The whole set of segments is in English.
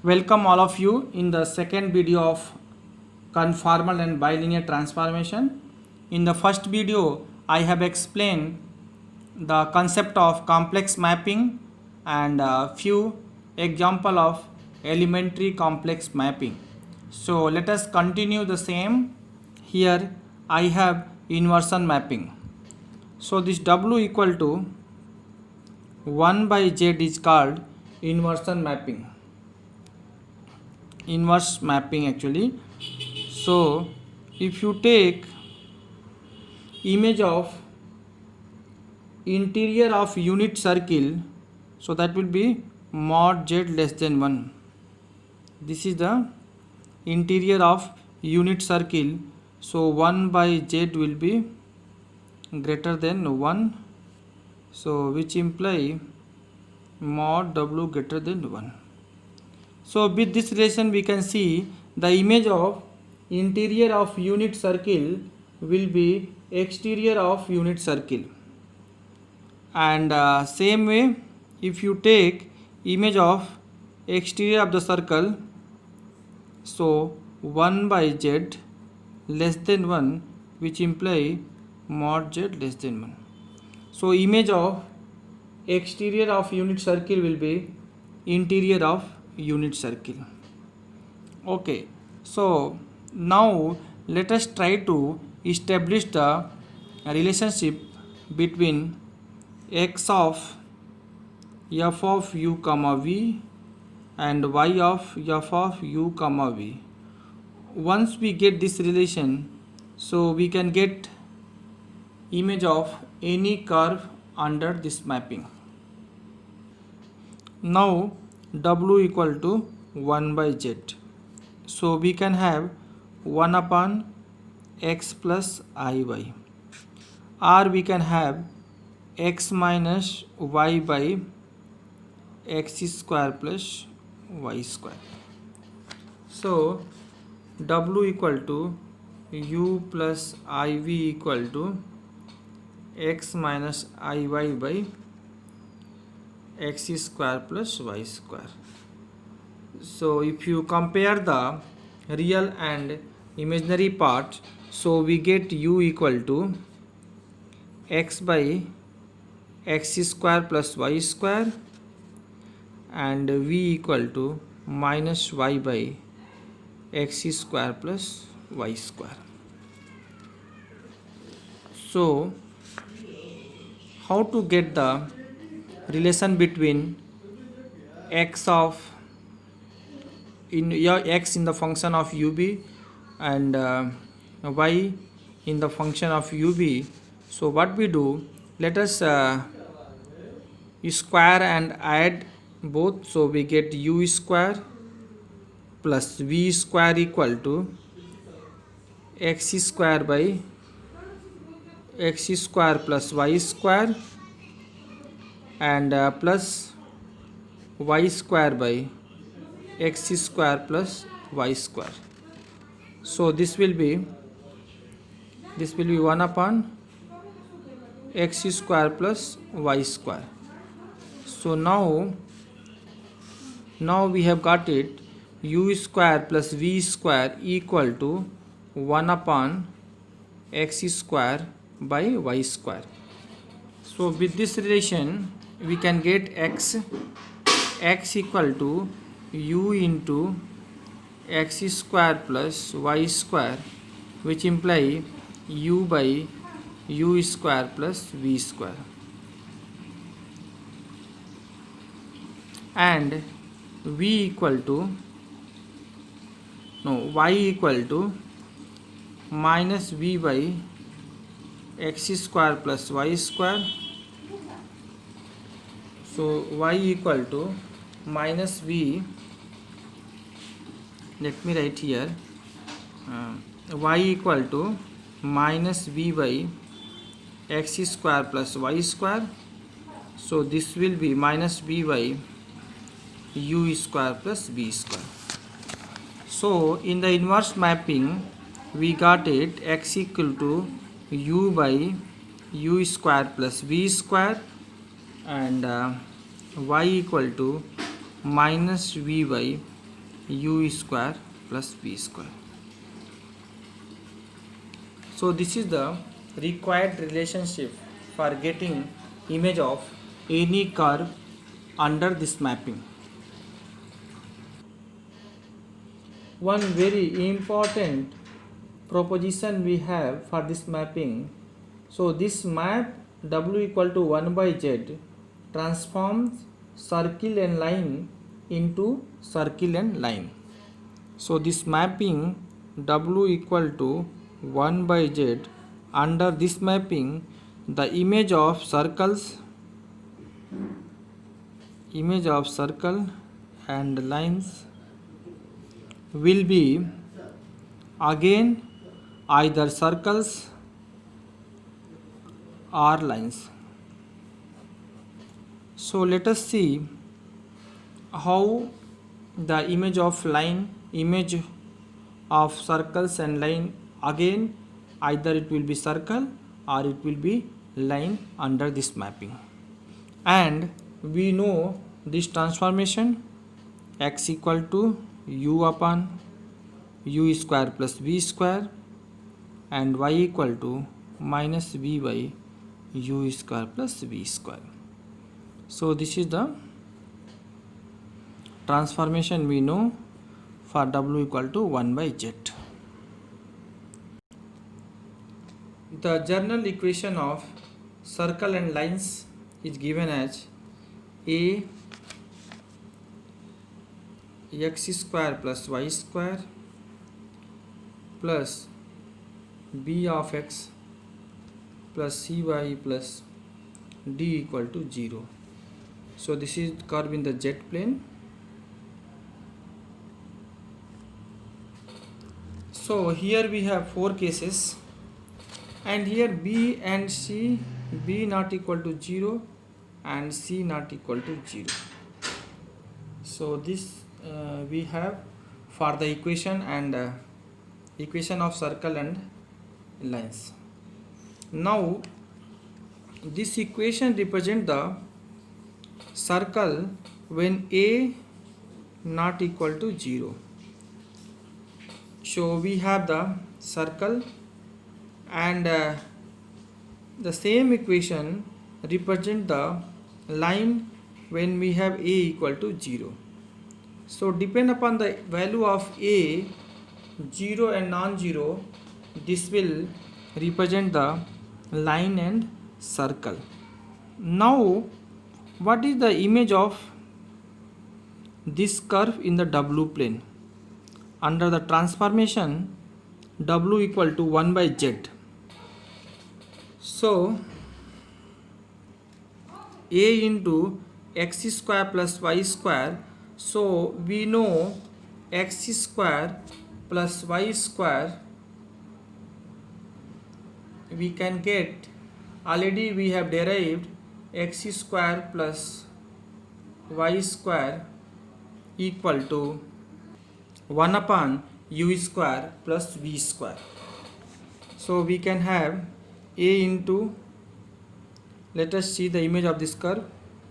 Welcome all of you in the second video of conformal and bilinear transformation. In the first video, I have explained the concept of complex mapping and a few example of elementary complex mapping. So let us continue the same. Here I have inversion mapping. So this W equal to 1 by Z is called inversion mapping. Inverse mapping actually. So if you take image of interior of unit circle, so that will be mod Z less than 1. This is the interior of unit circle, so 1 by Z will be greater than 1, so which imply mod W greater than 1. So with this relation we can see the image of interior of unit circle will be exterior of unit circle, and same way if you take image of exterior of the circle, so 1 by Z less than 1, which imply mod Z less than 1. So image of exterior of unit circle will be interior of unit circle. Okay, so now let us try to establish the relationship between x of f of u comma v and y of f of u comma v. Once we get this relation, so we can get image of any curve under this mapping. Now W equal to 1 by Z, so we can have 1 upon x plus iy, or we can have x minus y by x square plus y square. So W equal to u plus iv equal to x minus iy by x square plus y square. So if you compare the real and imaginary part, so we get u equal to x by x square plus y square and v equal to minus y by x square plus y square. So how to get the relation between x of x in the function of ub and y in the function of ub? So what we do, let us square and add both, so we get u square plus v square equal to x square by x square plus y square and plus y square by x square plus y square. So this will be 1 upon x square plus y square. So now we have got it, u square plus v square equal to 1 upon x square by y square. So with this relation we can get x equal to u into x square plus y square, which imply u by u square plus v square, and v equal to y equal to minus v by x square plus y square. So y equal to minus v, let me write here, y equal to minus v by x square plus y square. So this will be minus v by u square plus v square. So in the inverse mapping we got it x equal to u by u square plus v square and y equal to minus v by u square plus v square. So this is the required relationship for getting image of any curve under this mapping. One very important proposition we have for this mapping. So this map w equal to 1 by z transforms circle and line into circle and line. So this mapping w equal to 1 by z, under this mapping the image of circle and lines will be again either circles or lines. So let us see how the image of circles and line, again either it will be circle or it will be line under this mapping. And we know this transformation x equal to u upon u square plus v square and y equal to minus v by u square plus v square. So this is the transformation we know for w equal to 1 by z. The general equation of circle and lines is given as a x square plus y square plus b of x plus cy plus d equal to 0. So this is curve in the z plane. So here we have 4 cases, and here b and c, b not equal to 0 and c not equal to 0. So this we have for the equation of circle and lines. Now this equation represents the circle when a not equal to 0. So we have the circle, and the same equation represents the line when we have a equal to 0. So depend upon the value of a, 0 and non-zero, this will represent the line and circle. Now what is the image of this curve in the w plane under the transformation w equal to 1 by z? So a into x square plus y square. So we know x square plus y square we can get, already we have derived x square plus y square equal to 1 upon u square plus v square. So we can have a into, let us see the image of this curve.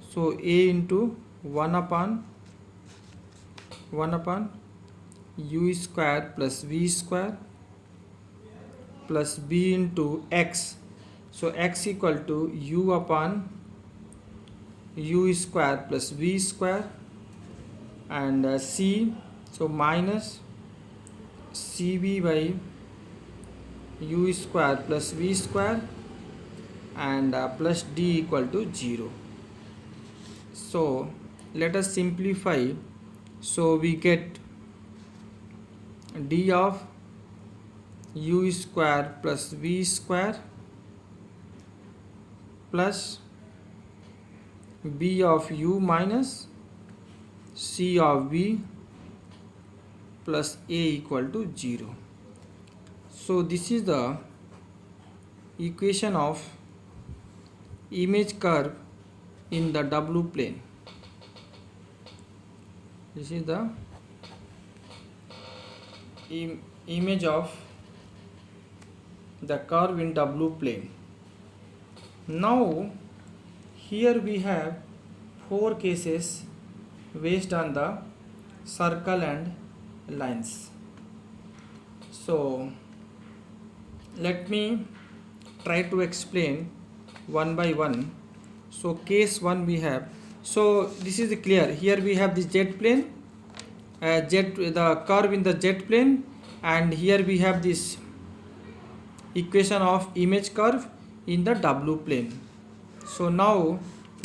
So a into 1 upon u square plus v square plus b into x. So x equal to u upon u square plus v square, and c, so minus cv by u square plus v square, and plus d equal to 0. So let us simplify. So we get d of u square plus v square plus b of u minus c of v plus a equal to 0. So this is the equation of image curve in the w plane. This is the image of the curve in w plane. Now here we have 4 cases based on the circle and lines. So let me try to explain one by one. So case 1 we have, so this is clear. Here we have this jet plane, the curve in the jet plane, and here we have this equation of image curve in the W plane. So now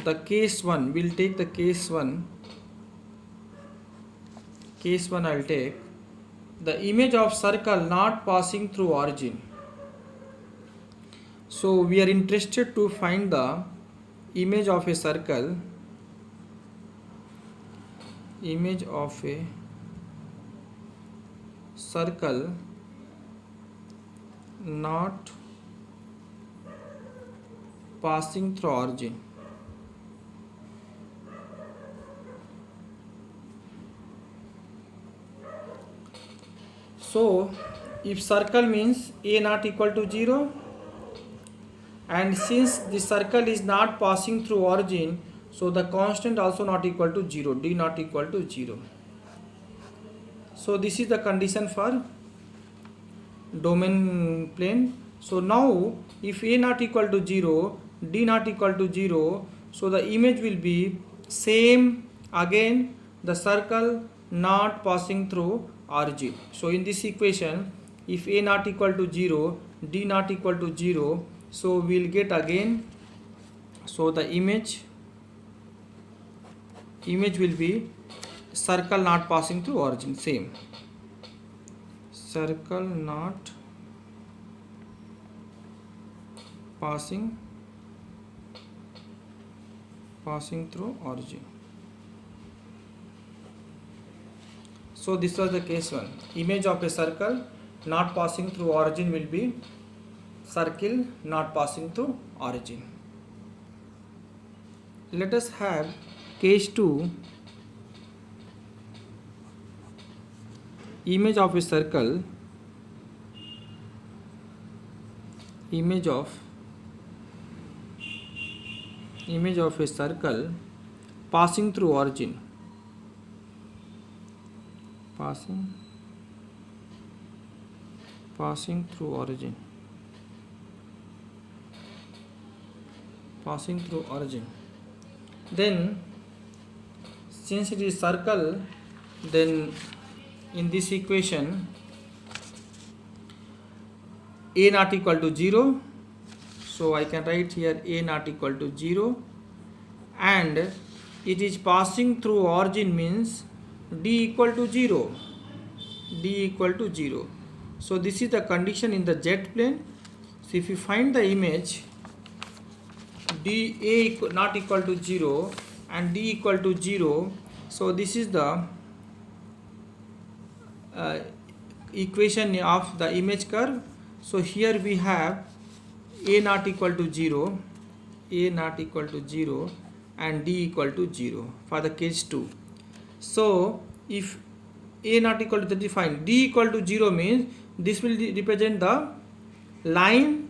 the case 1, we'll take the case 1. Case 1 I'll take the image of circle not passing through origin. So we are interested to find the image of a circle, image of a circle not passing through origin. So if circle means a not equal to 0, and since the circle is not passing through origin, so the constant also not equal to 0, d not equal to 0. So this is the condition for domain plane. So now if a not equal to 0, d not equal to 0, so the image will be same again, the circle not passing through origin. So in this equation, if a not equal to 0, d not equal to 0, so we'll get again, so the image will be circle not passing through origin, same, circle not passing through origin. So this was the case 1. Image of a circle not passing through origin will be circle not passing through origin. Let us have case 2. Image of a circle, image of a circle passing through origin, passing through origin, then since it is circle, then in this equation a not equal to 0, so I can write here a not equal to 0, and it is passing through origin means d equal to 0, so this is the condition in the jet plane. So if you find the image d a not equal to 0 and d equal to 0, so this is the equation of the image curve. So here we have a not equal to 0, and d equal to 0 for the case 2. So if a not equal to 35, d equal to 0 means this will represent the line,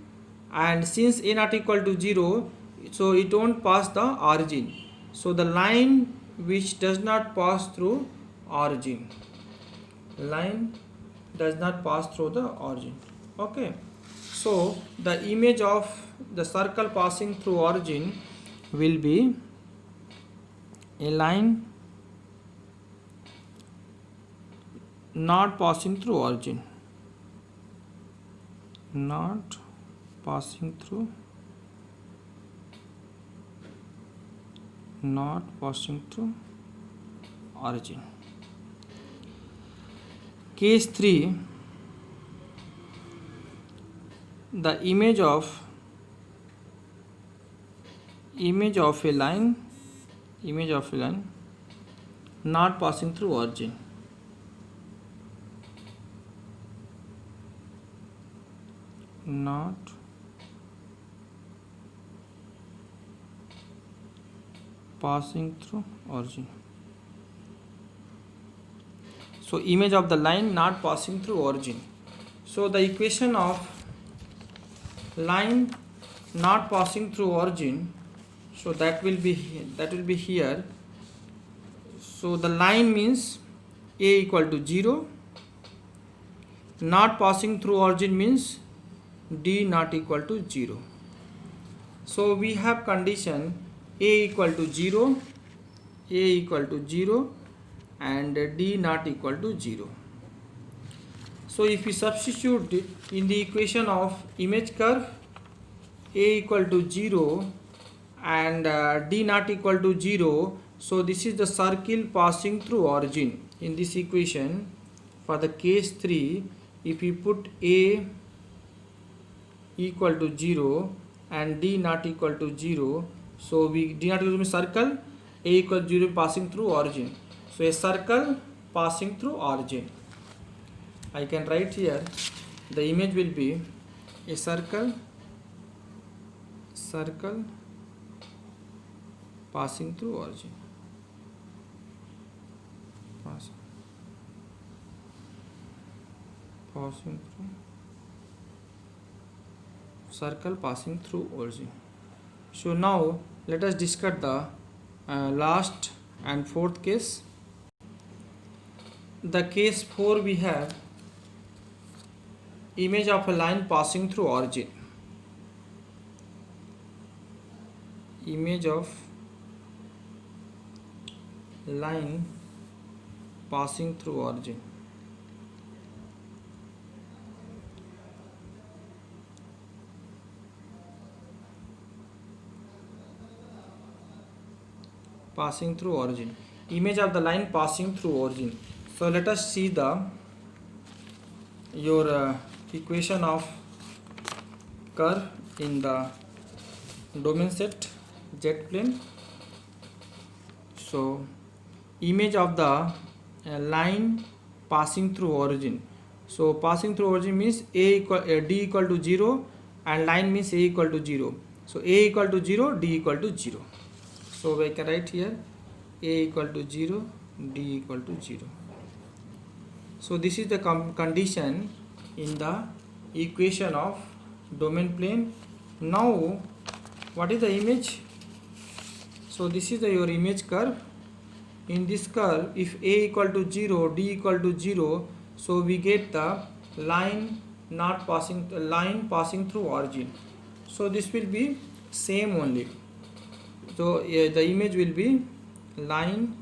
and since a not equal to 0, so it won't pass the origin. So the line which does not pass through origin, okay. So the image of the circle passing through origin will be a line not passing through origin, Case 3, the image of a line not passing through origin, So image of the line not passing through origin. So the equation of line not passing through origin, so that will be here. So the line means a equal to 0, not passing through origin means d not equal to 0. So we have condition a equal to 0, a equal to 0 and d not equal to 0. So if we substitute in the equation of image curve a equal to 0 and d not equal to 0, so this is the circle passing through origin. In this equation for the case 3, if we put a equal to 0 and d not equal to 0, so we d not equal to circle, a equal to 0 passing through origin. So a circle passing through origin. I can write here the image will be a circle passing through origin. Passing through circle passing through origin. So now let us discuss the last and fourth case. The case 4, we have image of a line passing through origin. Image of line passing through origin. Passing through origin. Image of the line passing through origin. So let us see the your equation of curve in the domain set z plane. So image of the line passing through origin. So passing through origin means d equal to 0 and line means a equal to 0. So a equal to 0, d equal to 0. So we can write here a equal to 0, d equal to 0. So this is the condition in the equation of domain plane. Now what is the image? So this is your image curve. In this curve, if a equal to 0, d equal to 0, so we get the line passing through origin. So this will be same only. So the image will be line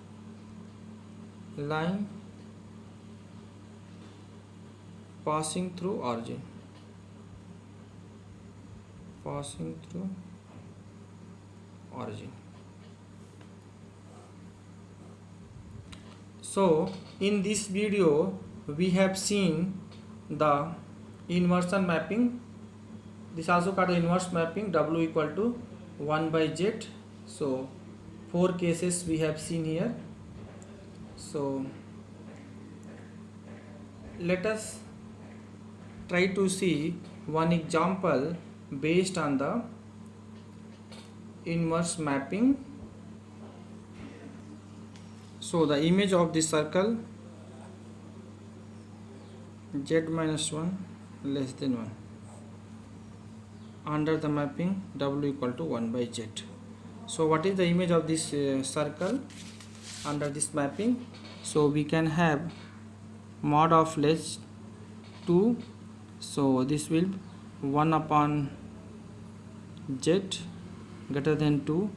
passing through origin. So in this video we have seen the inversion mapping. This also called the inverse mapping, w equal to 1 by z. So 4 cases we have seen here. So let us try to see one example based on the inverse mapping. So the image of this circle z minus 1 less than 1 under the mapping w equal to 1 by z. So what is the image of this circle under this mapping? So we can have mod of less 2, so this will 1 upon z greater than 2,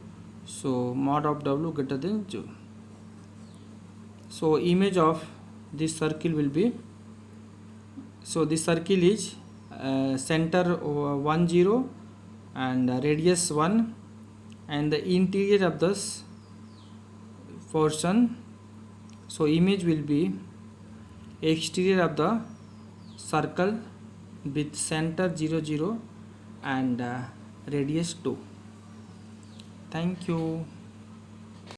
so mod of w greater than 0. So image of this circle will be, so this circle is center 1 0 and radius 1 and the interior of this portion. So image will be exterior of the circle with center 0 0 and radius 2. Thank you.